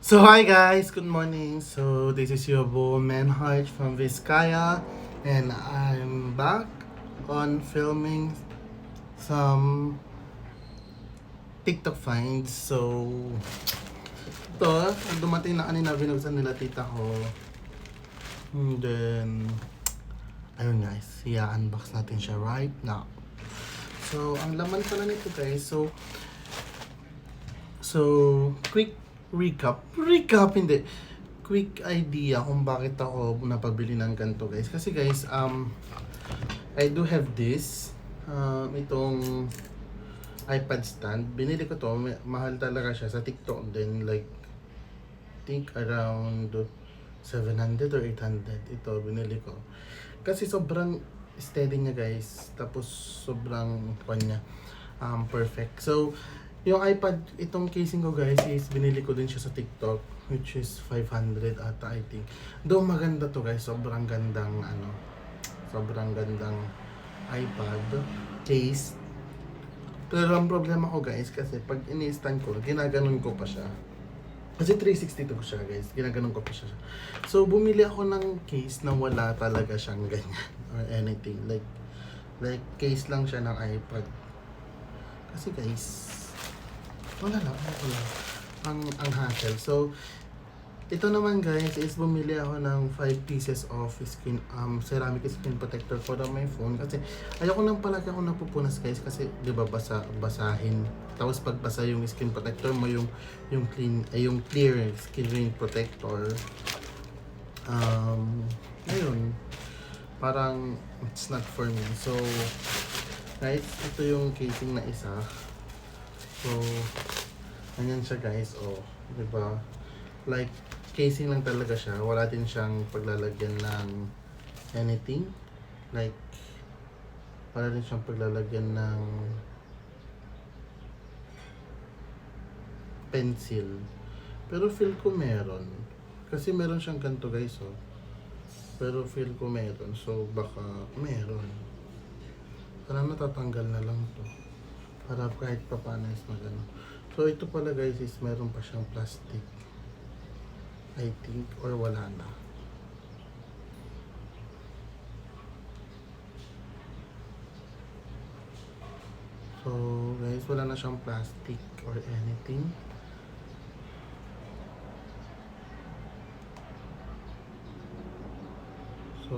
So hi guys, good morning. So this is your boy Manhart from Vizcaya and I'm back on filming some TikTok finds. So ito, dumating na kanina, binuksan nila tita ko. And then ayun guys, i-unbox natin siya right now. So ang laman pala nito guys, so quick recap hindi. Quick idea kung bakit ako napabili ng ganito guys. Kasi guys, I do have this, itong iPad stand. Binili ko to, mahal talaga siya sa TikTok din, like, think around 700 or 800. Ito, binili ko. Kasi sobrang steady niya guys. Tapos sobrang kanya, perfect. So, yung iPad, itong casing ko guys is binili ko din siya sa TikTok, which is 500 ata I think. Though maganda to guys, sobrang gandang iPad case. Pero ang problema ko guys, kasi pag ini-stand ko, ginaganon ko pa siya. Kasi 360 to siya guys, ginaganon ko pa siya. So bumili ako ng case na wala talaga siyang ganyan or anything. Like case lang siya ng iPad. Kasi guys, wala ang hassle. So ito naman guys is bumili ako ng 5 pieces of ceramic screen protector for my phone, kasi ayoko nang palagi ako napupunas guys, kasi di ba basahin, tapos pag basa yung screen protector mo, yung clear screen protector, ayun, parang it's not for me. So guys, ito yung casing na isa. So, ganyan siya guys, di ba? Like, casing lang talaga siya. Wala din siyang paglalagyan ng anything. Like, wala din siyang paglalagyan ng pencil. Pero feel ko meron. Kasi meron siyang ganito guys, Pero feel ko meron. So, baka meron. Parang natatanggal na lang to. Para kahit pa paano is magano. So ito pala guys is meron pa siyang plastic, I think, or wala na. So guys, wala na siyang plastic or anything. So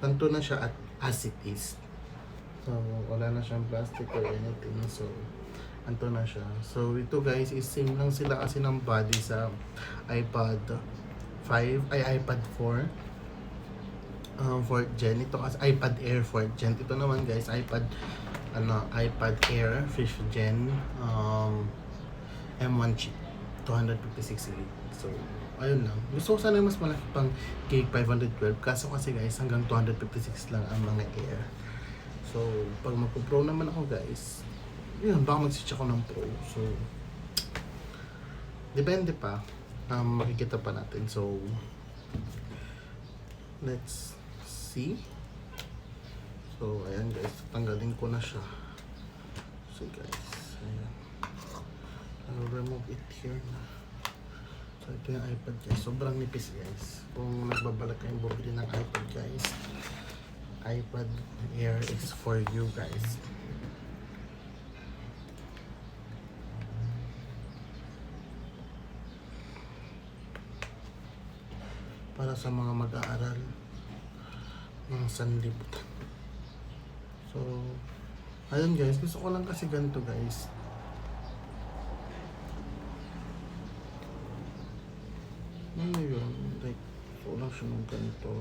tanto na siya as it is. So, wala na siyang plastic or anything. So, anto na siya. So, ito guys, is same lang sila kasi ng body sa iPad 5, iPad 4. 4th gen. Ito kasi iPad Air 4th gen. Ito naman guys, iPad Air 5th gen. M1 chip. 256 GB. So, ayun lang. Gusto ko sana mas malaki pang Cake 512. Kaso kasi guys, hanggang 256 lang ang mga Air. So, pag magpo-pro naman ako guys, yun, baka mag-switch ako ng pro. So, depende pa. Makikita pa natin. So, let's see. So, ayan guys, tanggalin ko na siya. So guys, ayan. I'll remove it here na. So, ito yung iPad guys. Sobrang nipis guys. Kung nagbabalak kayong bumili ng iPad guys, iPad Air is for you guys. Para sa mga mag-aaral ng sanlibutan. So, ayun guys, gusto ko lang kasi ganito guys. Ano yun? Like, gusto lang siya ng ganito.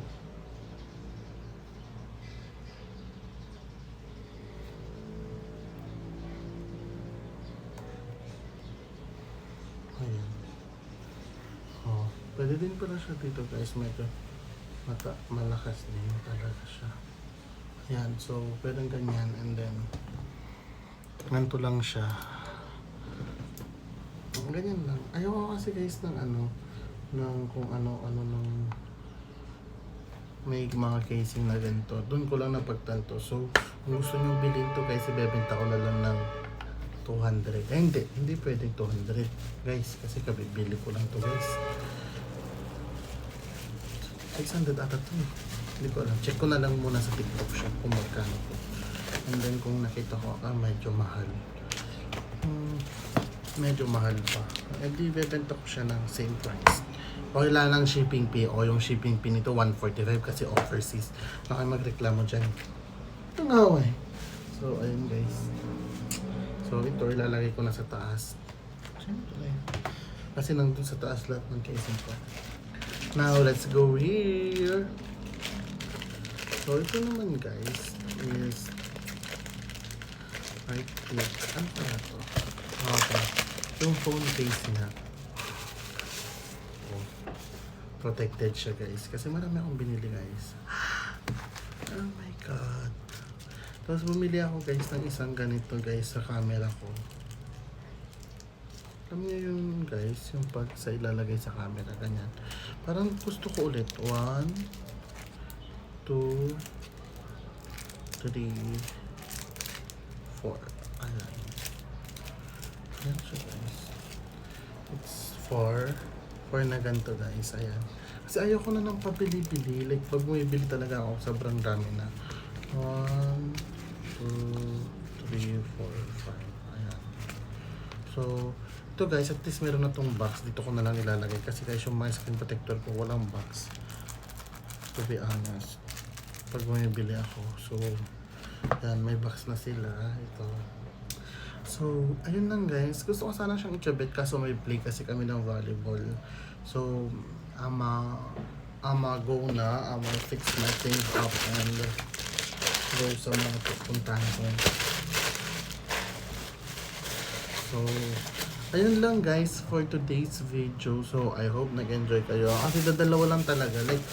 Ayan. Pwede din pala siya dito guys, medyo malakas din talaga siya. Ayan, so pwedeng ganyan, and then ganito lang siya. Ganyan lang. Ayoko kasi guys ng kung ano nung may mga casing na ganito. Doon ko lang napagtanto. So, kung gusto nyo bilhin to guys, ibebenta ko na lang ng 200. Hindi pwedeng 200. Guys, kasi kabibili ko lang to guys. 600 ata to eh. Hindi ko alam. Check ko na lang muna sa TikTok shop kung magkano to. And then kung nakita ko, medyo mahal. Medyo mahal pa. E di bebenta ko siya ng same price. O wala lang shipping fee. O yung shipping fee nito 145 kasi overseas. Baka magreklamo dyan. Ito nga eh. So ayun guys. So ito ilalagay ko na sa taas. Siyempre. Kasi nandun sa taas lahat ng casing ko. Now let's go here. So ito naman guys is right click. Ano pa na to? Okay. Yung phone case niya. Oh. Protected siya guys. Kasi marami akong binili guys. Oh my god. Tapos bumili ako guys ng isang ganito guys sa camera ko. Alam niyo yung guys, yung pag sa ilalagay sa camera, ganyan. Parang gusto ko ulit. 1, 2, 3, 4. Ayan. Ayan siya guys. It's 4. 4 na ganito guys. Ayan. Kasi ayoko na ng pabili-bili. Like pag bumibili talaga ako, sobrang dami na. 1, 2, 3, 4, 5. Ayan. So, ito guys, at least meron na tong box. Dito ko na lang ilalagay. Kasi guys, yung mga screen protector ko, walang box. To be honest. Pag bumibili ako. So, yan, may box na sila. Ito. So, ayun lang guys. Gusto ko sana siyang i-chabit kaso may play kasi kami ng volleyball. So, go na. Fix my things up and go sa mga pupuntahan ko. So, ayun lang guys for today's video. So, I hope nag-enjoy kayo. Kasi dadalawa lang talaga. Like,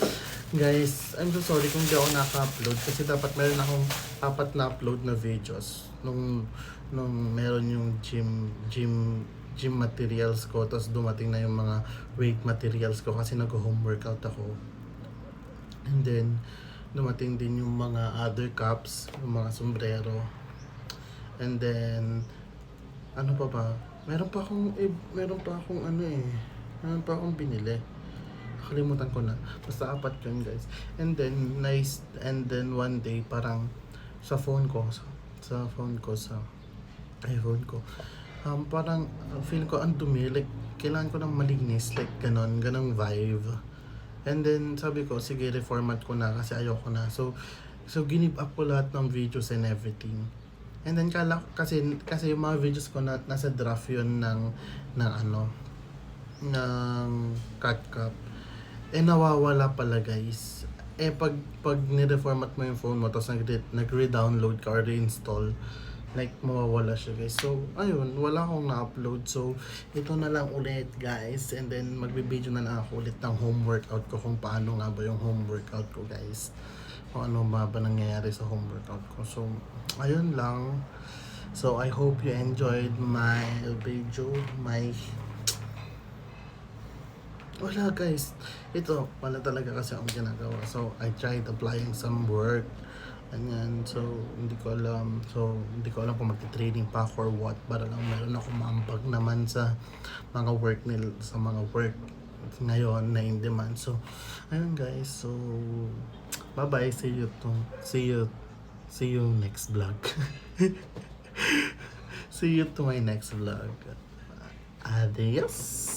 guys, I'm so sorry kung di ako naka-upload. Kasi dapat meron akong 4 na upload na videos. Nung meron yung gym materials ko. Tapos dumating na yung mga weight materials ko. Kasi nag-home workout ako. And then, dumating din yung mga other cups. Yung mga sombrero. And then, ano pa ba? Meron pa akong binili. Nakalimutan ko na. Basta 4 yun guys. And then one day parang sa iPhone ko, parang feel ko ang dumi, like kailangan ko ng malinis, like ganong vibe. And then sabi ko, sige reformat ko na kasi ayoko na. So give up ko lahat ng videos and everything. And then kasi yung mga videos ko nasa draft yun ng CapCut. Nawawala pala guys. Pag ni-reformat mo yung phone mo tapos nag-re-download ka or reinstall, like mawawala siya guys. So ayun, wala akong na-upload. So ito na lang ulit guys. And then magbe-video na lang ako ulit ng home workout ko kung paano nga ba yung home workout ko guys. Kung ano ba nangyayari sa home workout ko. So, ayun lang. So, I hope you enjoyed my video. Wala guys. Ito, pala talaga kasi ang ginagawa. So, I tried applying some work. Ganyan. So, hindi ko alam kung magti-training pa or what. Para lang meron ako maambag naman sa mga work ngayon na in demand. So, ayun guys. So, bye-bye. See you next vlog. See you to my next vlog. Adios.